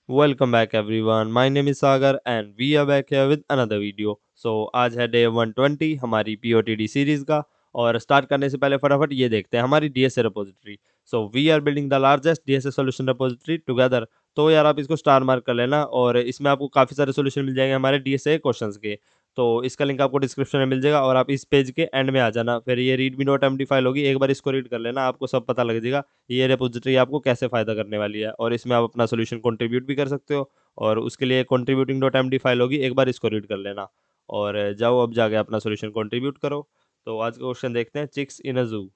Welcome back everyone. My name is Sagar and we are back here with another video. So आज है day 120 हमारी POTD series का। और start करने से पहले फटाफट ये देखते हैं हमारी DSA repository. So we are building the largest DSA solution repository together. तो यार आप इसको स्टार मार्क कर लेना और इसमें आपको काफ़ी सारे सोल्यूशन मिल जाएंगे हमारे DSA क्वेश्चंस के। तो इसका लिंक आपको डिस्क्रिप्शन में मिल जाएगा और आप इस पेज के एंड में आ जाना। फिर ये रीड मी नोट एमडी फाइल होगी, एक बार इसको रीड कर लेना, आपको सब पता लग जाएगा ये रिपोजिटरी आपको कैसे फ़ायदा करने वाली है। और इसमें आप अपना सोल्यूशन कंट्रीब्यूट भी कर सकते हो और उसके लिए contributing dot M D file होगी, एक बार इसको रीड कर लेना और जाओ अब जाके अपना सोल्यूशन कंट्रीब्यूट करो। तो आज का क्वेश्चन देखते हैं, चिक्स इन अ जू।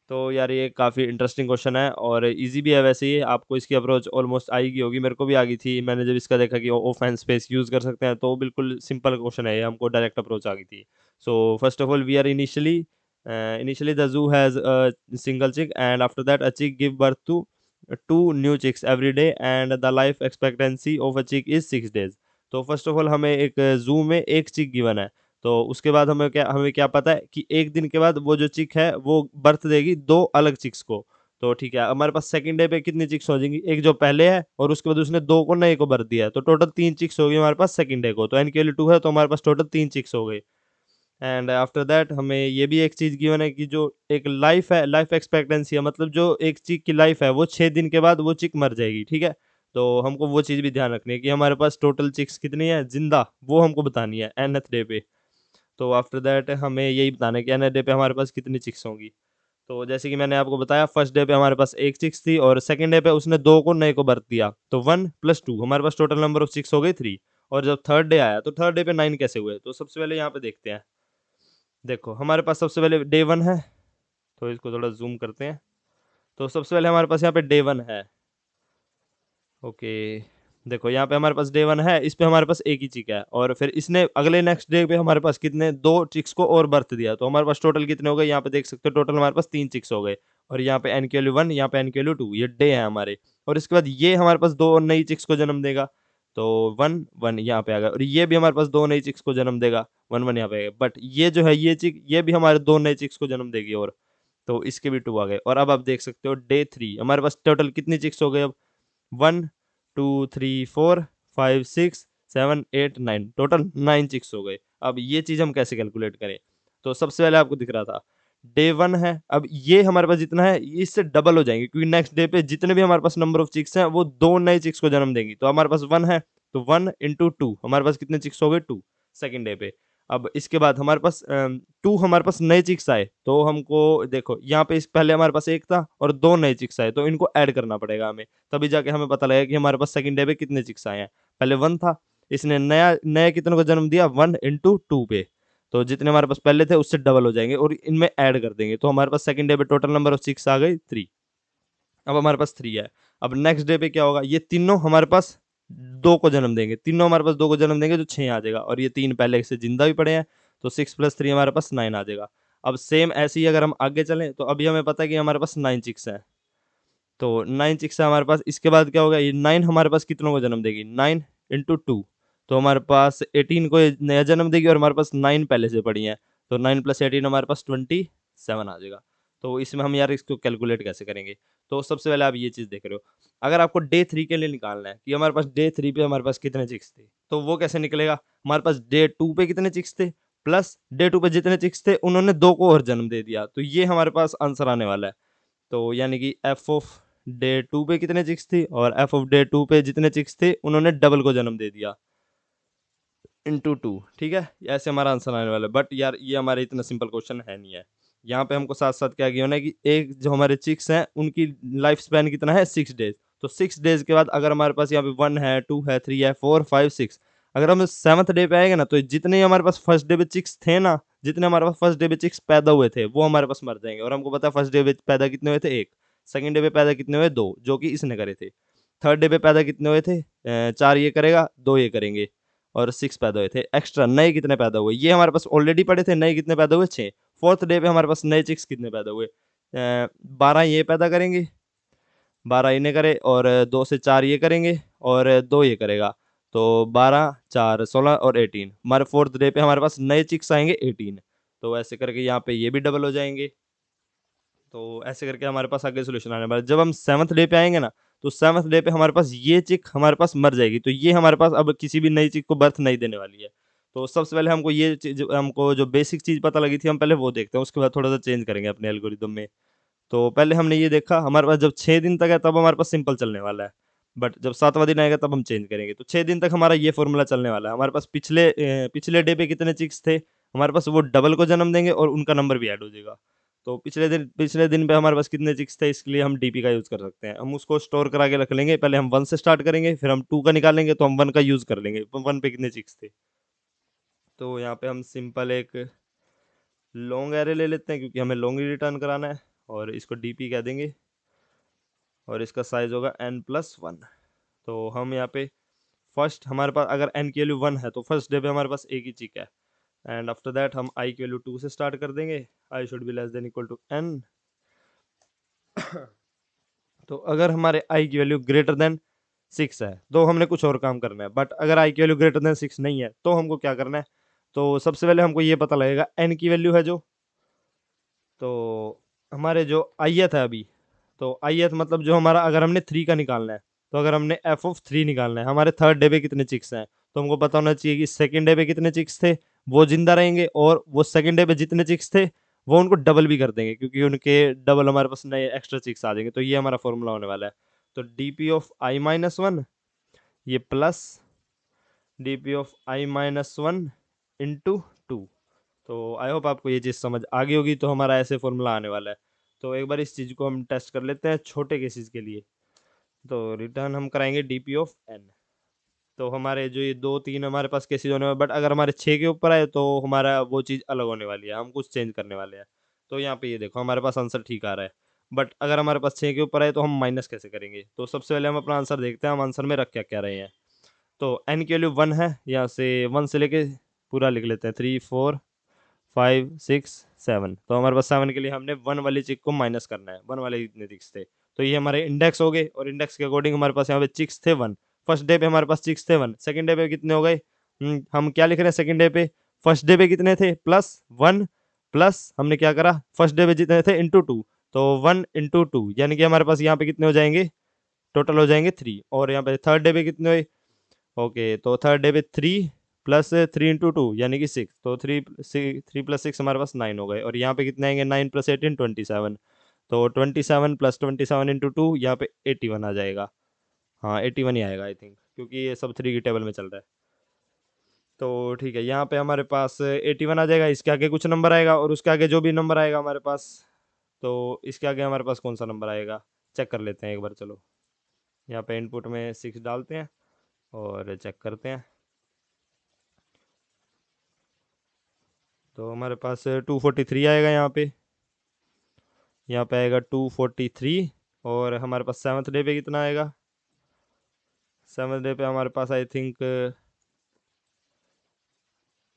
तो यार ये काफ़ी इंटरेस्टिंग क्वेश्चन है और इजी भी है। वैसे ही आपको इसकी अप्रोच ऑलमोस्ट आएगी होगी, मेरे को भी आ गई थी। मैंने जब इसका देखा कि ऑफ एंड स्पेस यूज़ कर सकते हैं तो बिल्कुल सिंपल क्वेश्चन है ये, हमको डायरेक्ट अप्रोच आ गई थी। So first of all we are initially the zoo has a single chick and after that a chick give birth to two new chicks every day and the life expectancy of a chick is 6 days. तो first of all हमें एक जू में एक चिक given है। तो उसके बाद हमें क्या पता है कि एक दिन के बाद वो जो चिक है वो बर्थ देगी दो अलग चिक्स को। तो ठीक है, हमारे पास सेकंड डे पे कितनी चिक्स हो जाएंगी, एक जो पहले है और उसके बाद उसने दो को नए को बर्थ दिया है, तो टोटल तीन चिक्स हो गई हमारे पास सेकंड डे को। तो एन के टू है तो हमारे पास टोटल तीन चिक्स हो गई। एंड आफ्टर दैट हमें ये भी एक चीज़ गिवन है कि जो एक लाइफ है, लाइफ एक्सपेक्टेंसी है, मतलब जो एक चिक की लाइफ है वो 6 दिन के बाद वो चिक मर जाएगी। ठीक है, तो हमको वो चीज़ भी ध्यान रखनी है कि हमारे पास टोटल चिक्स कितनी है जिंदा, वो हमको बतानी है nth डे पे। तो आफ्टर दैट हमें यही बताना है कि nth डे पे हमारे पास कितनी चिक्स होंगी। तो जैसे कि मैंने आपको बताया, फर्स्ट डे पे हमारे पास एक चिक्स थी और सेकंड डे पे उसने दो को नए को बर्थ दिया, तो 1 + 2 हमारे पास टोटल नंबर ऑफ चिक्स हो गई 3। और जब थर्ड डे आया तो थर्ड डे पे 9 कैसे हुए, तो सबसे पहले यहाँ पे देखते हैं। देखो हमारे पास सबसे पहले डे 1 है, तो इसको थोड़ा जूम करते हैं। तो सबसे पहले हमारे पास यहाँ पे डे 1 है। ओके, देखो यहाँ पे हमारे पास डे 1 है, इस पे हमारे पास एक ही चिक है और फिर इसने अगले नेक्स्ट डे पे हमारे पास कितने दो चिक्स को और बर्थ दिया, तो हमारे पास टोटल कितने हो गए, यहाँ पे देख सकते हो टोटल हमारे पास तीन चिक्स हो गए। और यहाँ पे NQ1, यहाँ पे NQ2, ये डे है हमारे। और इसके बाद ये हमारे पास दो और नई चिक्स को जन्म देगा, तो 1 1 यहाँ पे आ गया। और ये भी हमारे पास दो नई चिक्स को जन्म देगा, 1 1 यहाँ पे आ गया। बट ये जो है ये चिक, ये भी हमारे दो नए चिक्स को जन्म देगी, और तो इसके भी टू आ गए। और अब आप देख सकते हो डे 3 हमारे पास टोटल कितनी चिक्स हो गए अब, 1 2 3 4 5 6 7 8 9, टोटल 9 चिक्स हो गए। अब ये चीज़ हम कैसे कैलकुलेट करें, तो सबसे पहले आपको दिख रहा था डे 1 है, अब ये हमारे पास जितना है इससे डबल हो जाएंगे, क्योंकि नेक्स्ट डे पे जितने भी हमारे पास नंबर ऑफ चिक्स हैं वो दो नए चिक्स को जन्म देंगी। तो हमारे पास 1 है, तो 1 × 2 हमारे पास कितने चिक्स हो गए, 2 सेकेंड डे पे। अब इसके बाद हमारे पास 2 हमारे पास नए चिक्स आए, तो हमको देखो यहाँ पे इस पहले हमारे पास एक था और दो नए चिक्स आए, तो इनको ऐड करना पड़ेगा हमें, तभी जाके हमें पता लगेगा कि हमारे पास सेकंड डे पे कितने चिक्स आए हैं। पहले 1 था, इसने नया नया कितने को जन्म दिया, 1 × 2 पे। तो जितने हमारे पास पहले थे उससे डबल हो जाएंगे और इनमें ऐड कर देंगे, तो हमारे पास सेकंड डे पे टोटल नंबर ऑफ चिक्स आ गई 3। अब हमारे पास 3 है। अब नेक्स्ट डे पे क्या होगा, ये तीनों हमारे पास दो को जन्म देंगे, तीनों हमारे पास दो को जन्म देंगे तो 6 आ जाएगा, और ये तीन पहले से जिंदा भी पड़े हैं, तो 6 + 3 हमारे पास 9 आ जाएगा। अब सेम ऐसे ही अगर हम आगे चलें तो अभी हमें पता है कि हमारे पास 9 चिक्स हैं, तो 9 चिक्स है हमारे पास। इसके बाद क्या होगा, ये 9 हमारे पास कितनों को जन्म देगी, 9 × 2, तो हमारे पास 18 को ये नया जन्म देगी और हमारे पास 9 पहले से पड़ी हैं, तो 9 + 18 हमारे पास 27 आ जाएगा। तो इसमें हम यार इसको कैलकुलेट कैसे करेंगे, तो सबसे पहले आप ये चीज़ देख रहे हो, अगर आपको डे 3 के लिए निकालना है कि हमारे पास डे 3 पे हमारे पास कितने चिक्स थे, तो वो कैसे निकलेगा, हमारे पास डे 2 पे कितने चिक्स थे प्लस डे 2 पे जितने चिक्स थे उन्होंने दो को और जन्म दे दिया, तो ये हमारे पास आंसर आने वाला है। तो यानी कि एफ ऑफ डे 2 पे कितने चिक्स थी और एफ ऑफ डे 2 पे जितने चिक्स थे उन्होंने डबल को जन्म दे दिया इंटू 2। ठीक है, ऐसे हमारा आंसर आने वाला है। बट यार ये हमारे इतना सिंपल क्वेश्चन है नहीं है। यहाँ पे हमको साथ साथ क्या किया होना है कि एक जो हमारे चिक्स हैं उनकी लाइफ स्पैन कितना है, 6 डेज। तो 6 डेज के बाद अगर हमारे पास यहाँ पे 1 है, 2 है, 3 है, 4 5 6, अगर हम 7th डे पे आएंगे ना, तो जितने हमारे पास फर्स्ट डे पे चिक्स थे ना, जितने हमारे पास फर्स्ट डे पे चिक्स पैदा हुए थे वो हमारे पास मर जाएंगे। और हमको पता है फर्स्ट डे पे पैदा कितने हुए थे, एक। सेकंड डे पे पैदा कितने हुए, दो, जो कि इसने करे थे। थर्ड डे पे पैदा कितने हुए थे, चार ये करेगा, दो ये करेंगे, और 6 पैदा हुए थे। एक्स्ट्रा नए कितने पैदा हुए, ये हमारे पास ऑलरेडी पड़े थे, नए कितने पैदा हुए, 6। फोर्थ डे पे हमारे पास नए चिक्स कितने पैदा हुए, 12 ये पैदा करेंगे, 12 इन्हें करे, और 2 से 4 ये करेंगे, और दो ये करेगा, तो 12 4 16 और 18। हमारे फोर्थ डे पे हमारे पास नए चिक्स आएंगे 18। तो ऐसे करके यहाँ पे ये भी डबल हो जाएंगे। तो ऐसे करके हमारे पास आगे सोल्यूशन आने वाला है। जब हम 7th डे पे आएंगे ना, तो 7th डे पे हमारे पास ये चिक हमारे पास मर जाएगी, तो ये हमारे पास अब किसी भी नई चिक को बर्थ नहीं देने वाली है। तो सबसे पहले हमको ये चीज़, हमको जो बेसिक चीज़ पता लगी थी, हम पहले वो देखते हैं, उसके बाद थोड़ा-सा चेंज करेंगे अपने एल्गोरिदम में। तो पहले हमने ये देखा, हमारे पास जब 6 दिन तक है तब हमारे पास सिंपल चलने वाला है। बट जब 7वाँ दिन आएगा तब हम चेंज करेंगे। तो 6 दिन तक हमारा ये फ़ॉर्मूला चलने वाला है। हमारे पास पिछले डे पे कितने चिक्स थे, हमारे पास वो डबल को जन्म देंगे और उनका नंबर भी ऐड हो जाएगा। तो पिछले दिन पे हमारे पास कितने चिक्स थे, इसके लिए हम डीपी का यूज़ कर सकते हैं। हम उसको स्टोर करा के रख लेंगे। पहले हम 1 से स्टार्ट करेंगे, फिर हम 2 का निकालेंगे तो हम 1 का यूज़ कर लेंगे। 1 पे कितने चिक्स थे। तो यहाँ पे हम सिंपल एक लॉन्ग एरे ले लेते हैं क्योंकि हमें लॉन्ग ही रिटर्न कराना है, और इसको डीपी कह देंगे और इसका साइज़ होगा n+1। तो हम यहाँ पे फर्स्ट, हमारे पास अगर n की वैल्यू 1 है तो फर्स्ट डे पे हमारे पास एक ही चिक है। एंड आफ्टर दैट हम i की वैल्यू 2 से स्टार्ट कर देंगे। i should be less than equal to n। तो अगर हमारे i की वैल्यू ग्रेटर देन 6 है तो हमने कुछ और काम करना है, बट अगर i की वैल्यू ग्रेटर देन 6 नहीं है तो हमको क्या करना है। तो सबसे पहले हमको ये पता लगेगा n की वैल्यू है जो, तो हमारे जो ith है अभी, तो ith मतलब जो हमारा, अगर हमने 3 का निकालना है, तो अगर हमने f ऑफ 3 निकालना है, हमारे थर्ड डे पे कितने चिक्स हैं, तो हमको पता होना चाहिए कि सेकंड डे पे कितने चिक्स थे, वो जिंदा रहेंगे, और वो सेकंड डे पे जितने चिक्स थे वो उनको डबल भी कर देंगे क्योंकि उनके डबल हमारे पास नए एक्स्ट्रा चिक्स आ जाएंगे। तो ये हमारा फॉर्मूला होने वाला है। तो डीपी ऑफ i-1 ये plus DP of i-1 into 2। तो आई होप आपको ये चीज़ समझ आ गई होगी। तो हमारा ऐसे फॉर्मूला आने वाला है। तो एक बार इस चीज़ को हम टेस्ट कर लेते हैं छोटे केसेस के लिए। तो रिटर्न हम कराएंगे डीपी ऑफ एन। तो हमारे जो ये 2-3 हमारे पास केसेस होने वाले, बट अगर हमारे 6 के ऊपर आए तो हमारा वो चीज़ अलग होने वाली है, हम कुछ चेंज करने वाले हैं। तो यहाँ पे ये देखो हमारे पास आंसर ठीक आ रहा है, बट अगर हमारे पास 6 के ऊपर आए तो हम माइनस कैसे करेंगे। तो सबसे पहले हम अपना आंसर देखते हैं, हम आंसर में रख क्या क्या रहे हैं। तो एन की वैल्यू 1 है, यहाँ से 1 से लेके पूरा लिख लेते हैं, 3 4 5 6 7। तो हमारे पास 7 के लिए हमने 1 वाली चिक को माइनस करना है, 1 वाले कितने चिक्स थे। तो ये हमारे इंडेक्स हो गए, और इंडेक्स के अकॉर्डिंग हमारे पास यहाँ पे चिक्स थे 1। फर्स्ट डे पे हमारे पास चिक्स थे 1, सेकंड डे पे कितने हो गए। हम क्या लिख रहे हैं सेकंड डे पे, फर्स्ट डे पे कितने थे +1, प्लस हमने क्या करा, फर्स्ट डे पे जितने थे इंटू 2। तो 1 इंटू 2 यानी कि हमारे पास यहाँ पे कितने हो जाएंगे, टोटल हो जाएंगे 3। और यहाँ पे थर्ड डे पे कितने हुए, ओके, तो थर्ड डे पे 3 प्लस 3 इंटू 2 यानी कि 6। तो 3 + 6 हमारे पास 9 हो गए, और यहाँ पे कितने आएंगे, 9 + 18 27। तो 27 + 27 इंटू 2 यहाँ पे 81 आ जाएगा। हाँ 81 ही आएगा आई थिंक, क्योंकि ये सब 3 की टेबल में चल रहा है। तो ठीक है, यहाँ पे हमारे पास 81 आ जाएगा। इसके आगे कुछ नंबर आएगा, और उसके आगे जो भी नंबर आएगा हमारे पास, तो इसके आगे हमारे पास कौन सा नंबर आएगा चेक कर लेते हैं एक बार। चलो यहाँ पे इनपुट में 6 डालते हैं और चेक करते हैं। तो हमारे पास 243 आएगा यहाँ पे, यहाँ पे आएगा 243। और हमारे पास 7th डे पे कितना आएगा, 7th डे पे हमारे पास आई थिंक,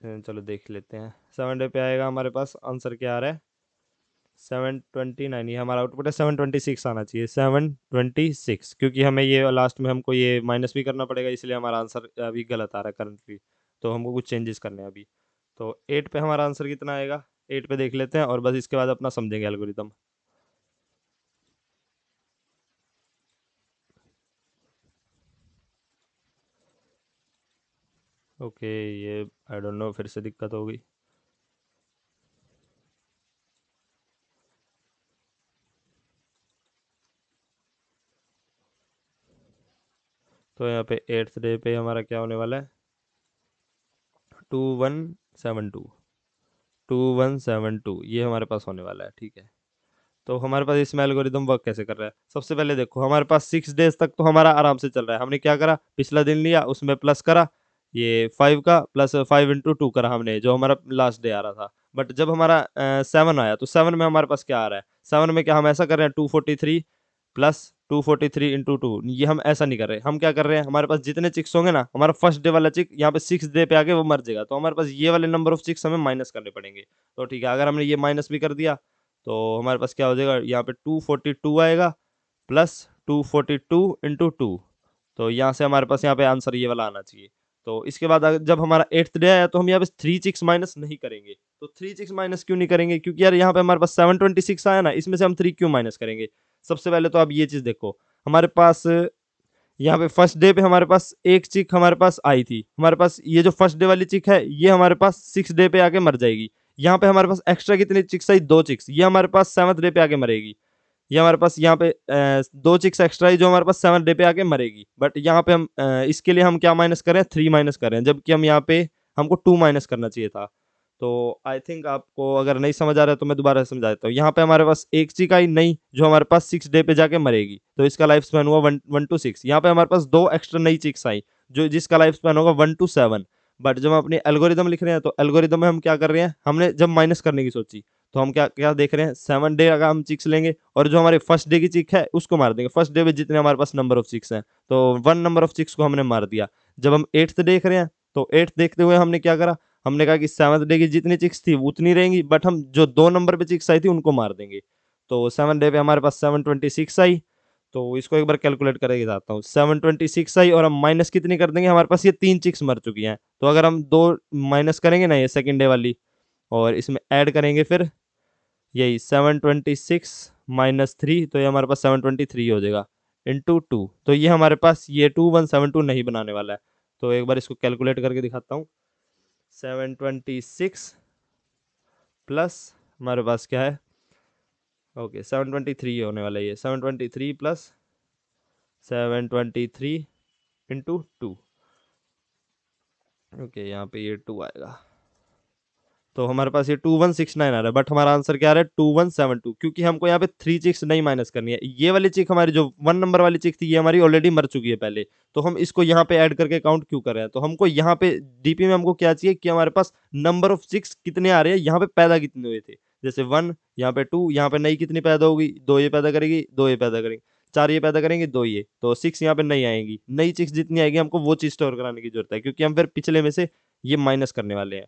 चलो देख लेते हैं। 7th डे पे आएगा हमारे पास आंसर क्या आ रहा है, 729। ये हमारा आउटपुट है, 726 आना चाहिए, 726, क्योंकि हमें ये लास्ट में हमको ये माइनस भी करना पड़ेगा, इसलिए हमारा आंसर अभी गलत आ रहा है करंटली। तो हमको कुछ चेंजेस करने हैं अभी। तो 8 पे हमारा आंसर कितना आएगा, 8 पे देख लेते हैं, और बस इसके बाद अपना समझेंगे एल्गोरिदम। ओके, ये आई डोंट नो फिर से दिक्कत हो गई। तो यहाँ पे 8th डे पे हमारा क्या होने वाला है, 2172, 2172 ये हमारे पास होने वाला है। ठीक है, तो हमारे पास इसमें एल्गोरिदम वर्क कैसे कर रहा है। सबसे पहले देखो हमारे पास 6 डेज तक तो हमारा आराम से चल रहा है। हमने क्या करा, पिछला दिन लिया, उसमें प्लस करा, ये 5 का प्लस 5 इंटू 2 करा हमने, जो हमारा लास्ट डे आ रहा था। बट जब हमारा 7 आया, तो 7 में हमारे पास क्या आ रहा है, 7 में क्या हम ऐसा कर रहे हैं, 243 प्लस 243 इंटू 2, ये हम ऐसा नहीं कर रहे। हम क्या कर रहे हैं, हमारे पास जितने चिक्स होंगे ना, हमारा फर्स्ट डे वाला चिक यहाँ पे 6 डे पे आके वो मर जाएगा, तो हमारे पास ये वाले नंबर ऑफ चिक्स हमें माइनस करने पड़ेंगे। तो ठीक है, अगर हमने ये माइनस भी कर दिया तो हमारे पास क्या हो जाएगा, यहाँ पे 242 आएगा प्लस 242 इंटू 2। तो यहाँ से हमारे पास यहाँ पे आंसर ये वाला आना चाहिए। तो इसके बाद जब हमारा 8th डे आया तो हम यहाँ पे 3 चिक्स माइनस नहीं करेंगे। तो 3 चिक्स माइनस क्यों नहीं करेंगे, क्योंकि यार यहाँ पे हमारे पास 726 आया ना, इसमें से हम 3 क्यों माइनस करेंगे। सबसे पहले तो आप ये चीज़ देखो, हमारे पास यहाँ पे फर्स्ट डे पे हमारे पास एक चिक हमारे पास आई थी, हमारे पास ये जो फर्स्ट डे वाली चिक है ये हमारे पास 6 डे पे आके मर जाएगी। यहाँ पे हमारे पास एक्स्ट्रा कितनी चिक्स आई, 2 चिक्स, ये हमारे पास 7th डे पे आके मरेगी। ये हमारे पास यहाँ पे 2 चिक्स एक्स्ट्रा आई जो हमारे पास 7th डे पे आके मरेगी। बट यहाँ पे हम इसके लिए हम क्या माइनस कर रहे हैं, 3 माइनस कर रहे हैं, जबकि हम यहाँ पे हमको 2 माइनस करना चाहिए था। तो आई थिंक आपको अगर नहीं समझ आ रहा है तो मैं दोबारा समझा देता हूँ। यहाँ पे हमारे पास एक चिक आई नई जो हमारे पास 6 डे पे जाके मरेगी, तो इसका लाइफ स्पैन हुआ 1 to 6। यहाँ पे हमारे पास 2 एक्स्ट्रा नई चिक्स आई जो जिसका लाइफ स्पैन होगा 1 to 7। बट जब हम अपनी एल्गोरिदम लिख रहे हैं तो एल्गोरिदम में हम क्या कर रहे हैं, हमने जब माइनस करने की सोची तो हम क्या क्या देख रहे हैं, 7 डे का हम चिक्स लेंगे और जो हमारे फर्स्ट डे की चिक है उसको मार देंगे। फर्स्ट डे में जितने हमारे पास नंबर ऑफ चिक्स हैं तो 1 नंबर ऑफ चिक्स को हमने मार दिया। जब हम 8th देख रहे हैं तो 8th देखते हुए हमने क्या करा, हमने कहा कि 7th डे की जितनी चिक्स थी वो उतनी रहेंगी, बट हम जो 2 नंबर पे चिक्स आई थी उनको मार देंगे। तो 7th डे पे हमारे पास 726 आई। तो इसको एक बार कैलकुलेट करके बताता हूँ, 726 आई और हम माइनस कितनी कर देंगे, हमारे पास ये 3 चिक्स मर चुकी हैं। तो अगर हम 2 माइनस करेंगे ना ये सेकंड डे वाली और इसमें ऐड करेंगे फिर यही 726 -3, तो ये हमारे पास 723 हो जाएगा इंटू 2। तो ये हमारे पास ये 2172 नहीं बनाने वाला है। तो एक बार इसको कैलकुलेट करके दिखाता हूँ। 726 प्लस हमारे पास क्या है, ओके 723 होने वाला है, ये 723 प्लस 723 इंटू 2। ओके यहाँ पे ये 2 आएगा, तो हमारे पास ये 2169 आ रहा है। बट हमारा आंसर क्या आ रहा है, 2172, क्योंकि हमको यहाँ पे 3 चिक्स नहीं माइनस करनी है। ये वाली चिक हमारी जो 1 नंबर वाली चिक थी ये हमारी ऑलरेडी मर चुकी है पहले, तो हम इसको यहाँ पे ऐड करके काउंट क्यों कर रहे हैं। तो हमको यहाँ पे डीपी में हमको क्या चाहिए कि हमारे पास नंबर ऑफ चिक्स कितने आ रहे हैं, यहाँ पे पैदा कितने हुए थे। जैसे 1, यहाँ पे 2, यहाँ पे नई कितनी पैदा होगी, 2 ये पैदा करेगी, 2 ये पैदा करेंगे, 4 ये पैदा करेंगे, 2 ये, तो 6 यहाँ पे नहीं आएंगी। नई चिक्स जितनी आएगी हमको वो चीज स्टोर कराने की जरूरत है, क्योंकि हम फिर पिछले में से ये माइनस करने वाले हैं।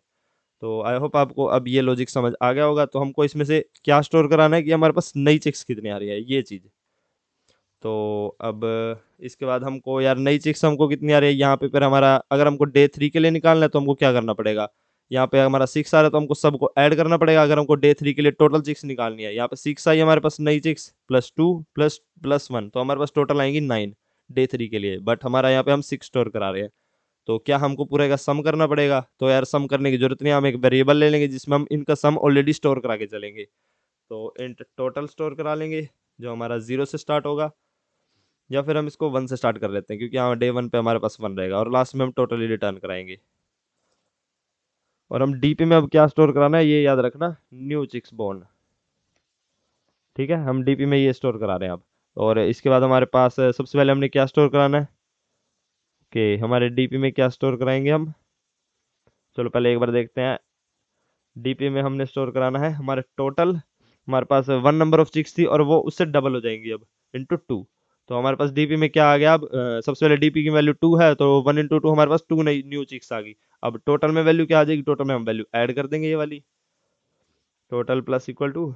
तो आई होप आपको अब ये लॉजिक समझ आ गया होगा। तो हमको इसमें से क्या स्टोर कराना है कि हमारे पास नई चिक्स कितनी आ रही है, ये चीज़। तो अब इसके बाद हमको यार नई चिक्स हमको कितनी आ रही है, यहाँ पे फिर हमारा अगर हमको डे 3 के लिए निकालना है तो हमको क्या करना पड़ेगा, यहाँ पे हमारा 6 आ रहा है तो हमको सबको ऐड करना पड़ेगा। अगर हमको डे 3 के लिए टोटल चिक्स निकालनी है, यहाँ पे 6 आई हमारे पास नई चिक्स प्लस 2 प्लस प्लस 1, तो हमारे पास टोटल आएंगी 9 डे 3 के लिए। बट हमारा यहाँ पे हम 6 स्टोर करा रहे हैं, तो क्या हमको पूरे का सम करना पड़ेगा। तो यार सम करने की जरूरत नहीं, हम एक वेरिएबल ले लेंगे जिसमें हम इनका सम ऑलरेडी स्टोर करा के चलेंगे। तो इंट टोटल स्टोर करा लेंगे जो हमारा 0 से स्टार्ट होगा, या फिर हम इसको 1 से स्टार्ट कर लेते हैं क्योंकि यहाँ डे 1 पे हमारे पास 1 रहेगा, और लास्ट में हम टोटली रिटर्न कराएंगे। और हम डीपी में अब क्या स्टोर कराना है ये याद रखना, न्यू चिक्स बॉर्न। ठीक है, हम डीपी में ये स्टोर करा रहे हैं अब। और इसके बाद हमारे पास सबसे पहले हमने क्या स्टोर कराना है कि हमारे डीपी में क्या स्टोर कराएंगे हम। चलो पहले एक बार देखते हैं। डीपी में हमने स्टोर कराना है हमारे टोटल, हमारे पास 1 नंबर ऑफ चिक्स थी और वो उससे डबल हो जाएंगी अब इंटू 2। तो हमारे पास डीपी में क्या आ गया अब, सबसे पहले डीपी की वैल्यू 2 है तो 1 इंटू 2 हमारे पास 2 नई न्यू चिक्स आ गई। अब टोटल में वैल्यू क्या आ जाएगी, टोटल में हम वैल्यू ऐड कर देंगे ये वाली, total plus equal to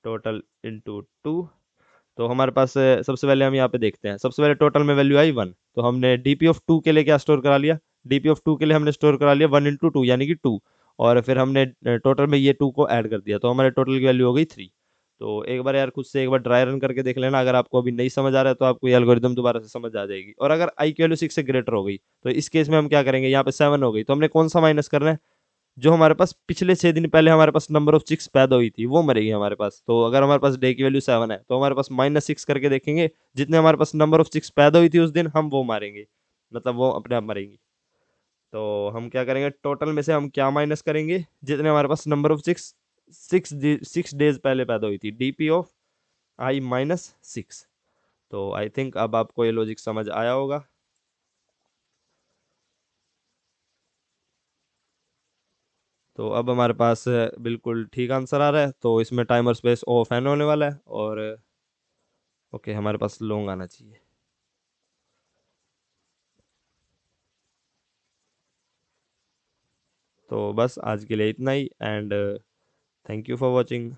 total into 2। तो हमारे पास सबसे पहले हम यहाँ पे देखते हैं, सबसे पहले टोटल में वैल्यू आई 1, तो हमने डीपी ऑफ 2 के लिए क्या स्टोर करा लिया, डीपी ऑफ 2 के लिए हमने स्टोर करा लिया 1 इंटू 2 यानी कि 2, और फिर हमने टोटल में ये 2 को ऐड कर दिया, तो हमारे टोटल की वैल्यू हो गई 3। तो एक बार यार खुद से एक बार ड्राई रन करके देख लेना, अगर आपको अभी नहीं समझ आ रहा है तो आपको ये एल्गोरिदम दोबारा से समझ आ जाएगी। और अगर आई की वैल्यू 6 से ग्रेटर हो गई तो इस केस में हम क्या करेंगे, यहाँ पे 7 हो गई तो हमने कौन सा माइनस करना है, जो हमारे पास पिछले 6 दिन पहले हमारे पास नंबर ऑफ चिक्स पैदा हुई थी वो मरेगी हमारे पास। तो अगर हमारे पास डे की वैल्यू 7 है तो हमारे पास -6 करके देखेंगे, जितने हमारे पास नंबर ऑफ चिक्स पैदा हुई थी उस दिन हम वो मारेंगे, मतलब वो अपने आप मरेंगी। तो हम क्या करेंगे, टोटल में से हम क्या माइनस करेंगे, जितने हमारे पास नंबर ऑफ चिक्स 6 डेज पहले पैदा हुई थी, डीपी ऑफ i -6। तो आई थिंक अब आपको ये लॉजिक समझ आया होगा। तो अब हमारे पास बिल्कुल ठीक आंसर आ रहा है, तो इसमें टाइमर स्पेस ऑफ एन होने वाला है, और ओके हमारे पास लॉन्ग आना चाहिए। तो बस आज के लिए इतना ही, and thank you for watching.